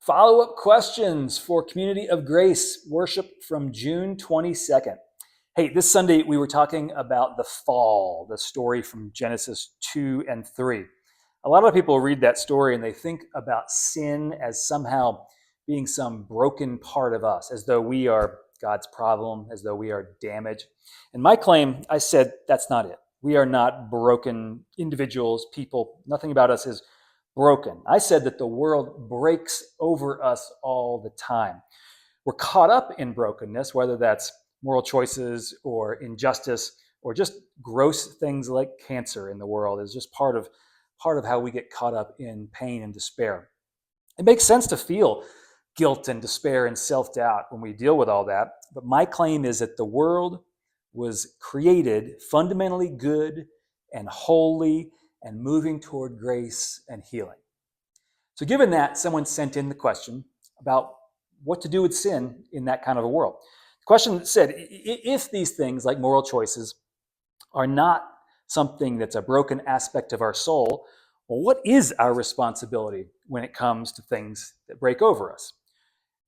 Follow-up questions for Community of Grace worship from June 22nd. Hey, this Sunday we were talking about the fall, the story from Genesis 2 and 3. A lot of people read that story and they think about sin as somehow being some broken part of us, as though we are God's problem, as though we are damaged. And my claim, I said, that's not it. We are not broken individuals, people. Nothing about us is broken. I said that the world breaks over us all the time. We're caught up in brokenness, whether that's moral choices or injustice or just gross things like cancer in the world is just part of how we get caught up in pain and despair. It makes sense to feel guilt and despair and self-doubt when we deal with all that, but my claim is that the world was created fundamentally good and holy and moving toward grace and healing. So given that, someone sent in the question about what to do with sin in that kind of a world. The question said, if these things like moral choices are not something that's a broken aspect of our soul, well, what is our responsibility when it comes to things that break over us?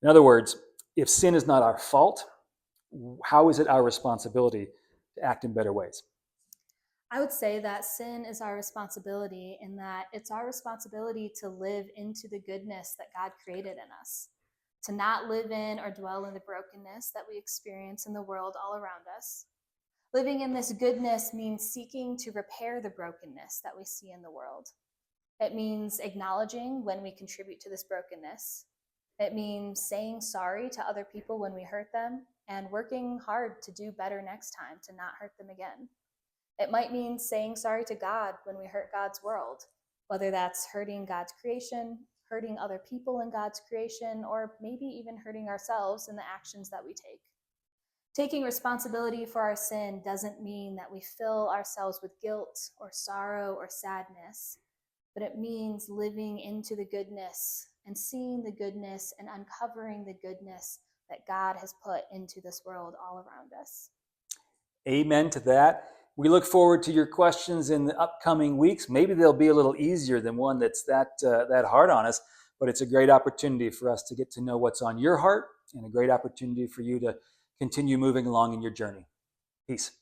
In other words, if sin is not our fault, how is it our responsibility to act in better ways? I would say that sin is our responsibility in that it's our responsibility to live into the goodness that God created in us, to not live in or dwell in the brokenness that we experience in the world all around us. Living in this goodness means seeking to repair the brokenness that we see in the world. It means acknowledging when we contribute to this brokenness. It means saying sorry to other people when we hurt them and working hard to do better next time to not hurt them again. It might mean saying sorry to God when we hurt God's world, whether that's hurting God's creation, hurting other people in God's creation, or maybe even hurting ourselves in the actions that we take. Taking responsibility for our sin doesn't mean that we fill ourselves with guilt or sorrow or sadness, but it means living into the goodness and seeing the goodness and uncovering the goodness that God has put into this world all around us. Amen to that. We look forward to your questions in the upcoming weeks. Maybe they'll be a little easier than one that's that hard on us, but it's a great opportunity for us to get to know what's on your heart and a great opportunity for you to continue moving along in your journey. Peace.